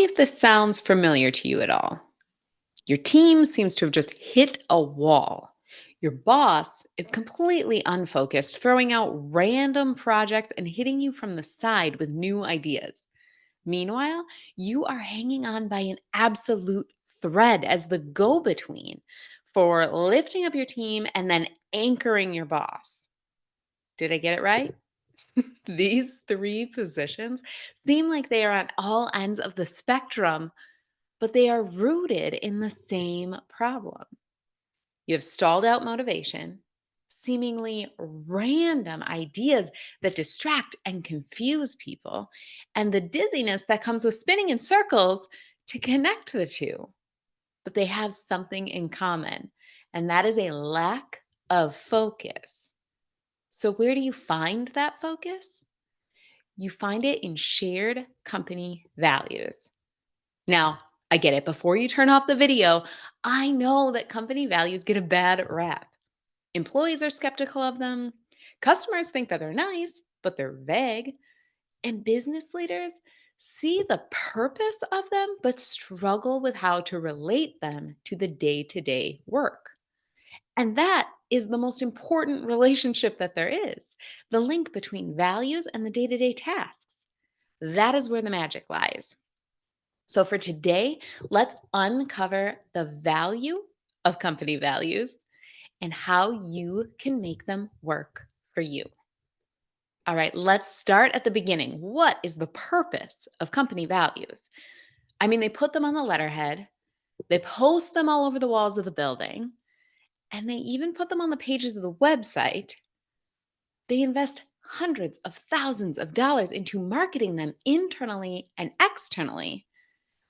if this sounds familiar to you at all. Your team seems to have just hit a wall. Your boss is completely unfocused, throwing out random projects and hitting you from the side with new ideas. Meanwhile, you are hanging on by an absolute thread as the go between for lifting up your team and then anchoring your boss. Did I get it right? These three positions seem like they are on all ends of the spectrum, but they are rooted in the same problem. You have stalled out motivation, seemingly random ideas that distract and confuse people, and the dizziness that comes with spinning in circles to connect the two. But they have something in common, and that is a lack of focus. So, where do you find that focus? You find it in shared company values. Now, I get it. Before you turn off the video, I know that company values get a bad rap. Employees are skeptical of them. Customers think that they're nice, but they're vague. And business leaders see the purpose of them, but struggle with how to relate them to the day to day work. And that is the most important relationship that there is, the link between values and the day to day tasks. That is where the magic lies. So, for today, let's uncover the value of company values and how you can make them work for you. All right, let's start at the beginning. What is the purpose of company values? I mean, they put them on the letterhead, they post them all over the walls of the building, and they even put them on the pages of the website. They invest hundreds of thousands of dollars into marketing them internally and externally.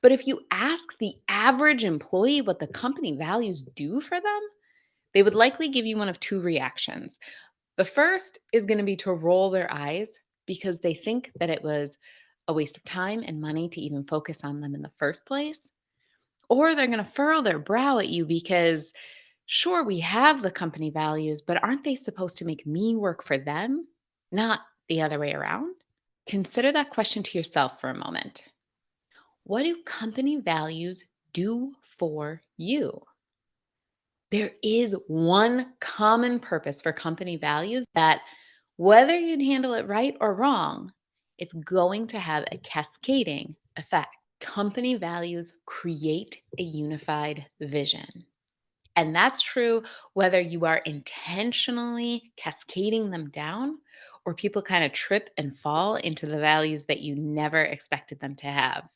But if you ask the average employee what the company values do for them, they would likely give you one of two reactions. The first is going to be to roll their eyes because they think that it was a waste of time and money to even focus on them in the first place. Or they're going to furrow their brow at you because, sure, we have the company values, but aren't they supposed to make me work for them, not the other way around? Consider that question to yourself for a moment. What do company values do for you? There is one common purpose for company values that, whether you'd handle it right or wrong, it's going to have a cascading effect. Company values create a unified vision. And that's true whether you are intentionally cascading them down or people kind of trip and fall into the values that you never expected them to have.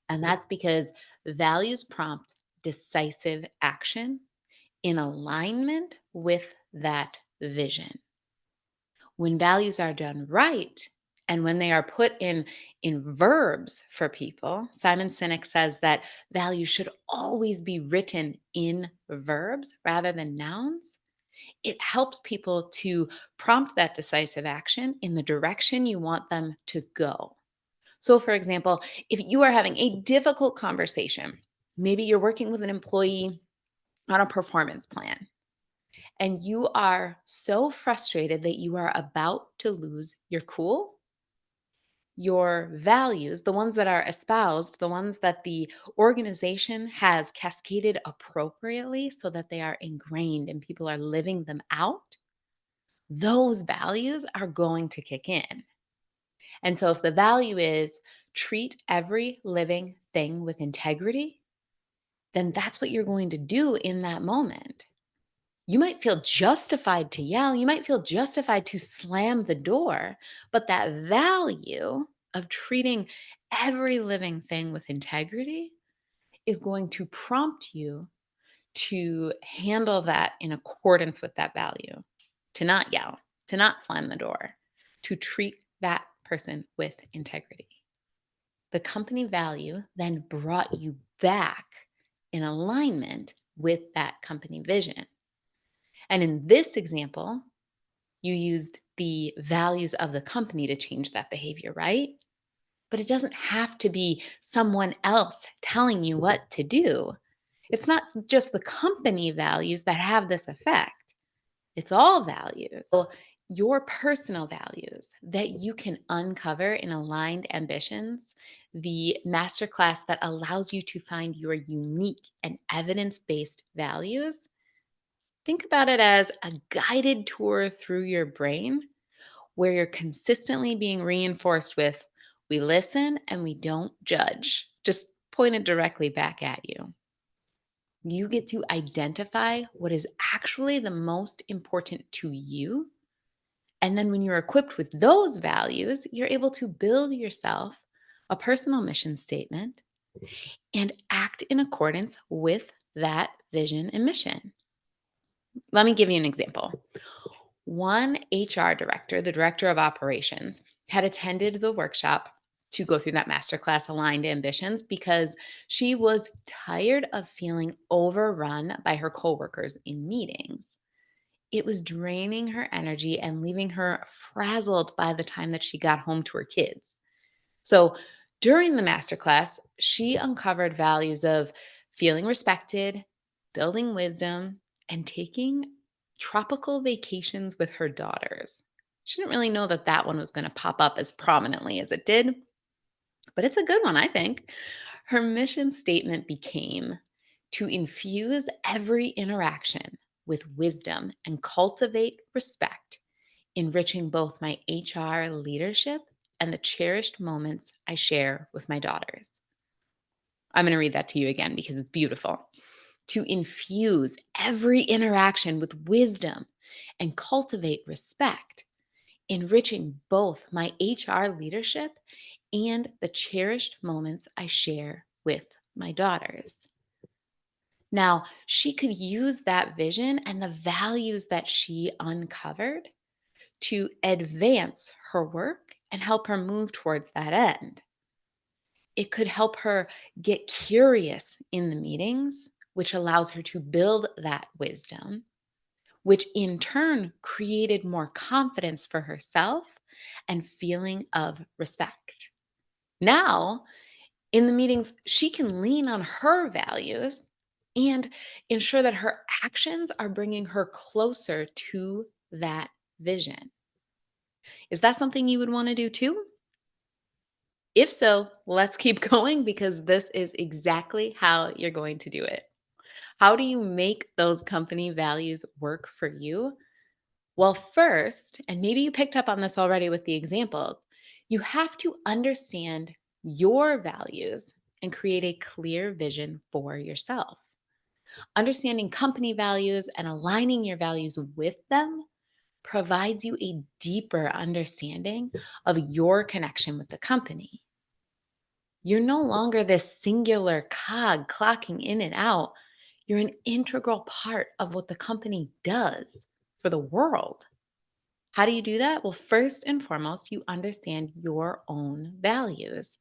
And that's because values prompt decisive action in alignment with that vision. When values are done right, and when they are put in verbs for people, Simon Sinek says that values should always be written in verbs rather than nouns. It helps people to prompt that decisive action in the direction you want them to go. So, for example, if you are having a difficult conversation, maybe you're working with an employee on a performance plan, and you are so frustrated that you are about to lose your cool, your values, the ones that are espoused, the ones that the organization has cascaded appropriately so that they are ingrained and people are living them out, those values are going to kick in. And so if the value is treat every living thing with integrity, then that's what you're going to do in that moment. You might feel justified to yell, you might feel justified to slam the door, but that value of treating every living thing with integrity is going to prompt you to handle that in accordance with that value, to not yell, to not slam the door, to treat that person with integrity. The company value then brought you back in alignment with that company vision. And in this example, you used the values of the company to change that behavior, right? But it doesn't have to be someone else telling you what to do. It's not just the company values that have this effect, it's all values. So, your personal values that you can uncover in aligned ambitions, the masterclass that allows you to find your unique and evidence based values, think about it as a guided tour through your brain where you're consistently being reinforced with, we listen and we don't judge, just pointed directly back at you. You get to identify what is actually the most important to you. And then when you're equipped with those values, you're able to build yourself a personal mission statement and act in accordance with that vision and mission. Let me give you an example. One HR director, the director of operations, had attended the workshop to go through that masterclass aligned ambitions because she was tired of feeling overrun by her coworkers in meetings. It was draining her energy and leaving her frazzled by the time that she got home to her kids. So during the masterclass, she uncovered values of feeling respected, building wisdom, and taking tropical vacations with her daughters. She didn't really know that that one was going to pop up as prominently as it did, but it's a good one, I think. Her mission statement became to infuse every interaction with wisdom and cultivate respect, enriching both my HR leadership and the cherished moments I share with my daughters. I'm going to read that to you again because it's beautiful. To infuse every interaction with wisdom and cultivate respect, enriching both my HR leadership and the cherished moments I share with my daughters. Now, she could use that vision and the values that she uncovered to advance her work and help her move towards that end. It could help her get curious in the meetings, which allows her to build that wisdom, which in turn created more confidence for herself and feeling of respect. Now, in the meetings, she can lean on her values and ensure that her actions are bringing her closer to that vision. Is that something you would want to do too? If so, let's keep going because this is exactly how you're going to do it. How do you make those company values work for you? Well, first, and maybe you picked up on this already with the examples, you have to understand your values and create a clear vision for yourself. Understanding company values and aligning your values with them provides you a deeper understanding of your connection with the company. You're no longer this singular cog clocking in and out. You're an integral part of what the company does for the world. How do you do that? Well, first and foremost, you understand your own values.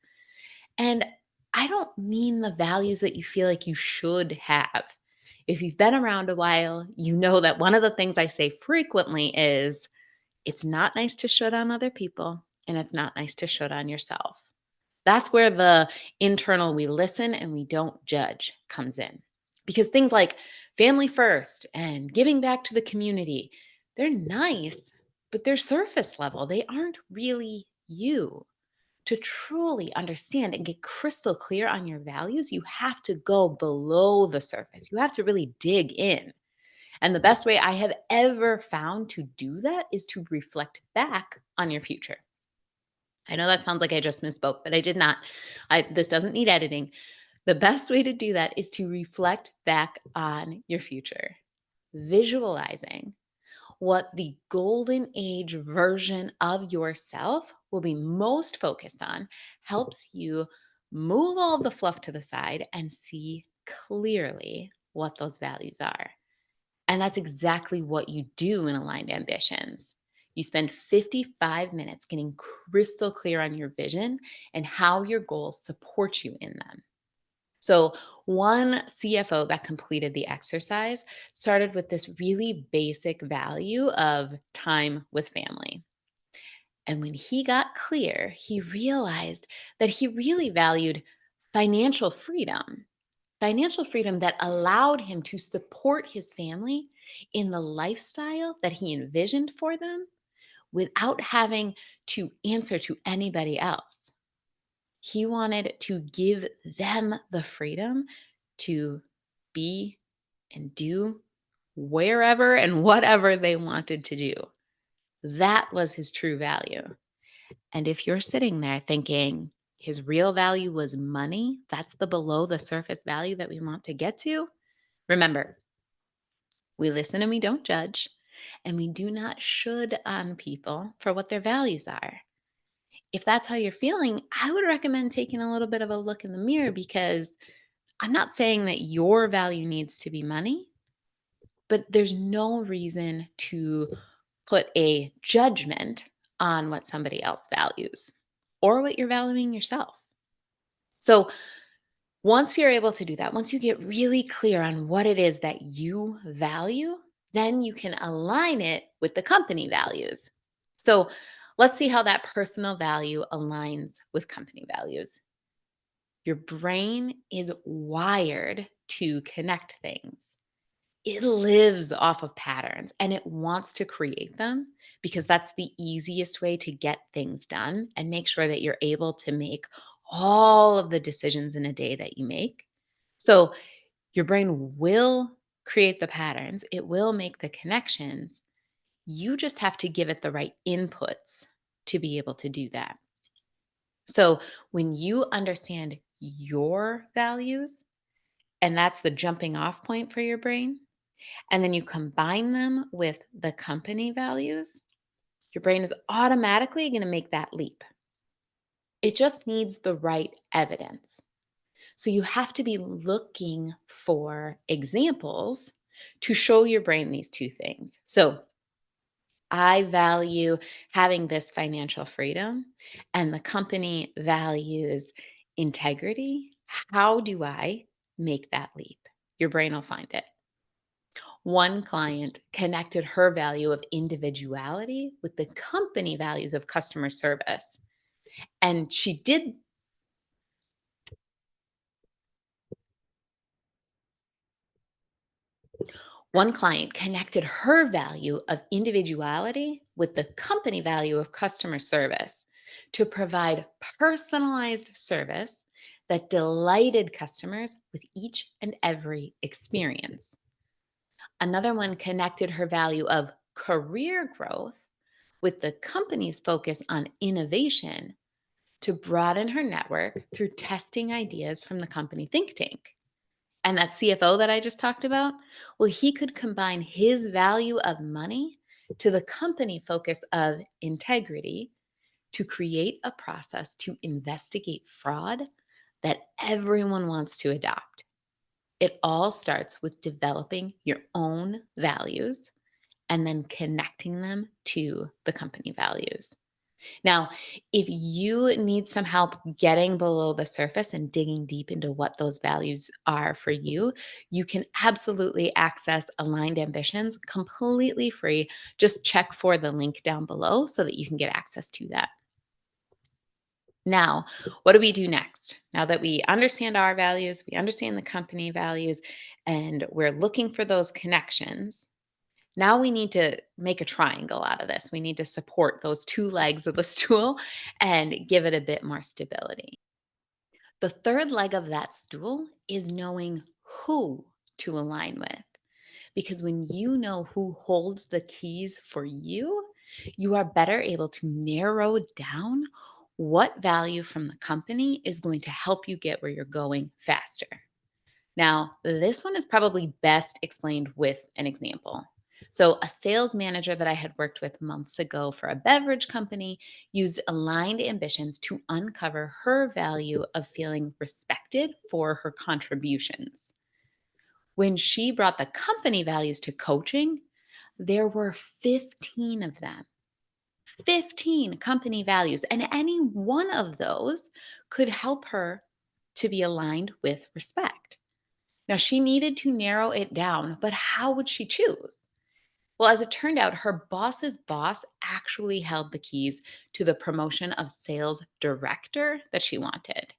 And I don't mean the values that you feel like you should have. If you've been around a while, you know that one of the things I say frequently is it's not nice to should on other people and it's not nice to should on yourself. That's where the internal we listen and we don't judge comes in. Because things like family first and giving back to the community, they're nice, but they're surface level. They aren't really you. To truly understand and get crystal clear on your values, you have to go below the surface. You have to really dig in. And the best way I have ever found to do that is to reflect back on your future. I know that sounds like I just misspoke, but I did not. This doesn't need editing. The best way to do that is to reflect back on your future, visualizing what the golden age version of yourself will be most focused on helps you move all of the fluff to the side and see clearly what those values are. And that's exactly what you do in aligned ambitions. You spend 55 minutes getting crystal clear on your vision and how your goals support you in them. So, one CFO that completed the exercise started with this really basic value of time with family. And when he got clear, he realized that he really valued financial freedom. Financial freedom that allowed him to support his family in the lifestyle that he envisioned for them without having to answer to anybody else. He wanted to give them the freedom to be and do wherever and whatever they wanted to do. That was his true value. And if you're sitting there thinking his real value was money, that's the below the surface value that we want to get to. Remember, we listen and we don't judge, and we do not should on people for what their values are. If that's how you're feeling, I would recommend taking a little bit of a look in the mirror, because I'm not saying that your value needs to be money, but there's no reason to put a judgment on what somebody else values or what you're valuing yourself. So, once you're able to do that, once you get really clear on what it is that you value, then you can align it with the company values. So, let's see how that personal value aligns with company values. Your brain is wired to connect things. It lives off of patterns and it wants to create them, because that's the easiest way to get things done and make sure that you're able to make all of the decisions in a day that you make. So, your brain will create the patterns, it will make the connections. You just have to give it the right inputs to be able to do that. So, when you understand your values, and that's the jumping off point for your brain, and then you combine them with the company values, your brain is automatically going to make that leap. It just needs the right evidence. So you have to be looking for examples to show your brain these two things. So I value having this financial freedom, and the company values integrity. How do I make that leap? Your brain will find it. One client connected her value of individuality with the company values of customer service. And she did One client connected her value of individuality with the company value of customer service to provide personalized service that delighted customers with each and every experience. Another one connected her value of career growth with the company's focus on innovation to broaden her network through testing ideas from the company think tank. And that CFO that I just talked about, well, he could combine his value of money to the company focus of integrity to create a process to investigate fraud that everyone wants to adopt. It all starts with developing your own values and then connecting them to the company values. Now, if you need some help getting below the surface and digging deep into what those values are for you, you can absolutely access Aligned Ambitions completely free. Just check for the link down below so that you can get access to that. Now, what do we do next? Now that we understand our values, we understand the company values, and we're looking for those connections, now we need to make a triangle out of this. We need to support those two legs of the stool and give it a bit more stability. The third leg of that stool is knowing who to align with. Because when you know who holds the keys for you, you are better able to narrow down what value from the company is going to help you get where you're going faster. Now, this one is probably best explained with an example. So, a sales manager that I had worked with months ago for a beverage company used Aligned Ambitions to uncover her value of feeling respected for her contributions. When she brought the company values to coaching, there were 15 of them. 15 company values, and any one of those could help her to be aligned with respect. Now, she needed to narrow it down, but how would she choose? Well, as it turned out, her boss's boss actually held the keys to the promotion of sales director that she wanted.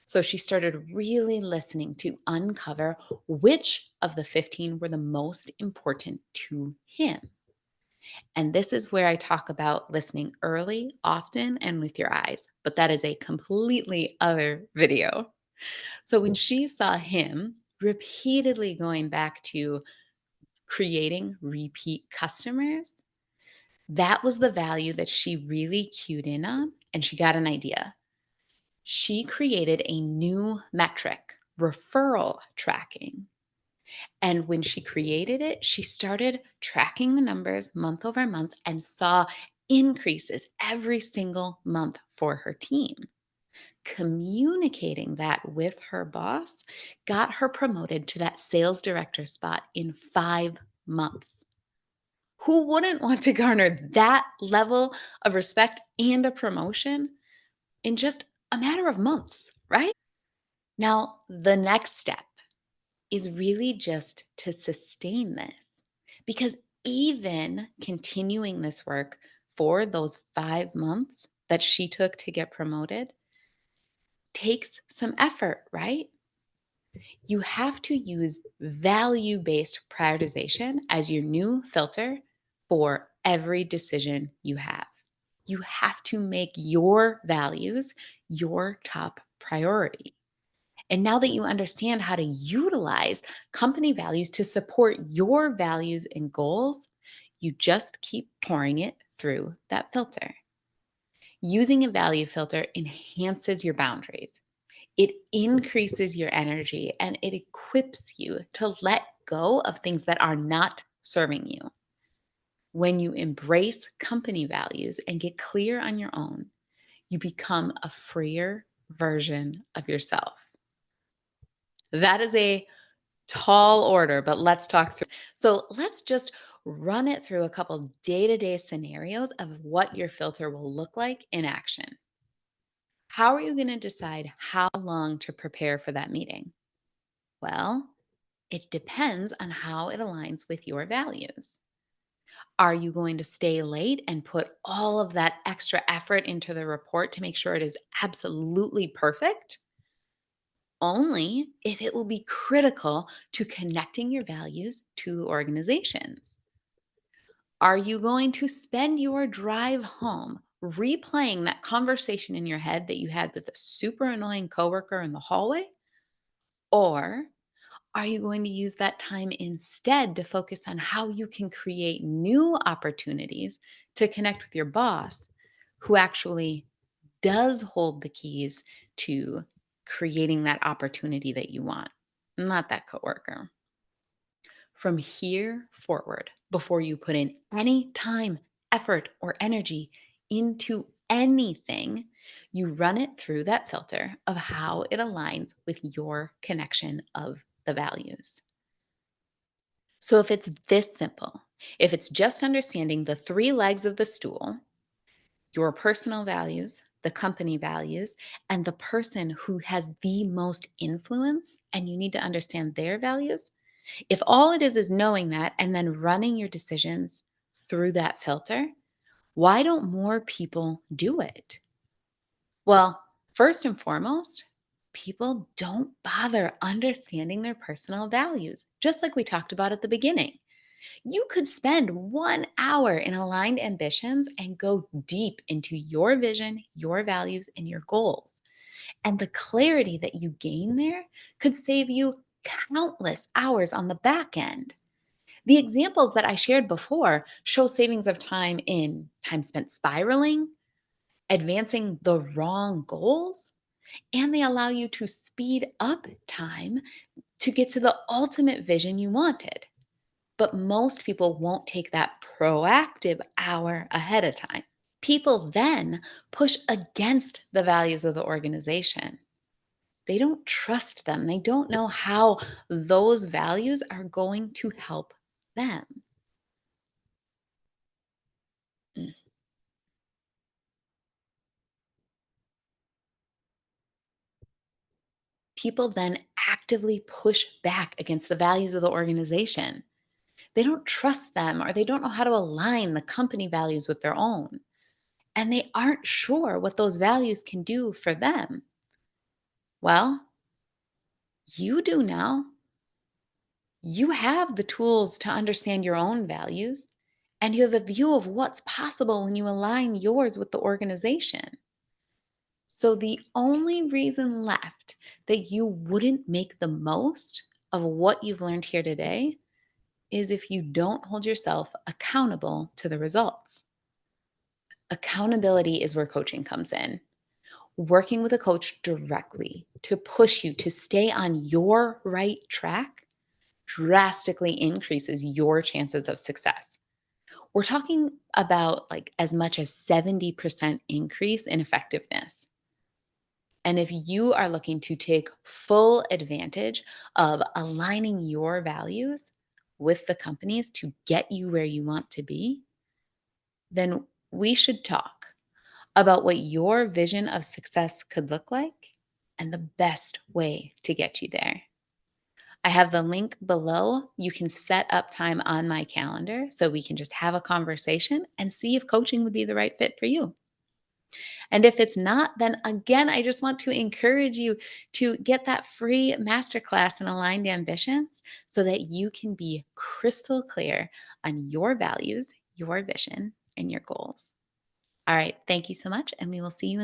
So she started really listening to uncover which of the 15 were the most important to him. And this is where I talk about listening early, often, and with your eyes. But that is a completely other video. So when she saw him repeatedly going back to creating repeat customers, that was the value that she really cued in on. And she got an idea. She created a new metric, referral tracking. And when she created it, she started tracking the numbers month over month and saw increases every single month for her team. Communicating that with her boss got her promoted to that sales director spot in 5 months. Who wouldn't want to garner that level of respect and a promotion in just a matter of months, right? Now, the next step is really just to sustain this. Because even continuing this work for those 5 months that she took to get promoted takes some effort, right? You have to use value based prioritization as your new filter for every decision you have. You have to make your values your top priority. And now that you understand how to utilize company values to support your values and goals, you just keep pouring it through that filter. Using a value filter enhances your boundaries. It increases your energy and it equips you to let go of things that are not serving you. When you embrace company values and get clear on your own, you become a freer version of yourself. That is a tall order, but let's talk through. So let's just run it through a couple day to day scenarios of what your filter will look like in action. How are you going to decide how long to prepare for that meeting? Well, it depends on how it aligns with your values. Are you going to stay late and put all of that extra effort into the report to make sure it is absolutely perfect? Only if it will be critical to connecting your values to organizations. Are you going to spend your drive home replaying that conversation in your head that you had with a super annoying coworker in the hallway? Or are you going to use that time instead to focus on how you can create new opportunities to connect with your boss who actually does hold the keys to creating that opportunity that you want, not that coworker? From here forward, before you put in any time, effort, or energy into anything, you run it through that filter of how it aligns with your connection of the values. So if it's this simple, if it's just understanding the three legs of the stool, your personal values, the company values, and the person who has the most influence, and you need to understand their values. If all it is knowing that and then running your decisions through that filter, why don't more people do it? Well, first and foremost, people don't bother understanding their personal values, just like we talked about at the beginning. You could spend 1 hour in aligned ambitions and go deep into your vision, your values, and your goals. And the clarity that you gain there could save you countless hours on the back end. The examples that I shared before show savings of time in time spent spiraling, advancing the wrong goals, and they allow you to speed up time to get to the ultimate vision you wanted. But most people won't take that proactive hour ahead of time. People then push against the values of the organization. They don't trust them. They don't know how those values are going to help them. Mm. People then actively push back against the values of the organization. They don't trust them or they don't know how to align the company values with their own. And they aren't sure what those values can do for them. Well, you do now. You have the tools to understand your own values and you have a view of what's possible when you align yours with the organization. So, the only reason left that you wouldn't make the most of what you've learned here today is if you don't hold yourself accountable to the results. Accountability is where coaching comes in. Working with a coach directly to push you to stay on your right track drastically increases your chances of success. We're talking about like as much as 70% increase in effectiveness. And if you are looking to take full advantage of aligning your values with the companies to get you where you want to be, then we should talk about what your vision of success could look like and the best way to get you there. I have the link below. You can set up time on my calendar so we can just have a conversation and see if coaching would be the right fit for you. And if it's not, then again, I just want to encourage you to get that free masterclass in aligned ambitions so that you can be crystal clear on your values, your vision, and your goals. All right. Thank you so much. And we will see you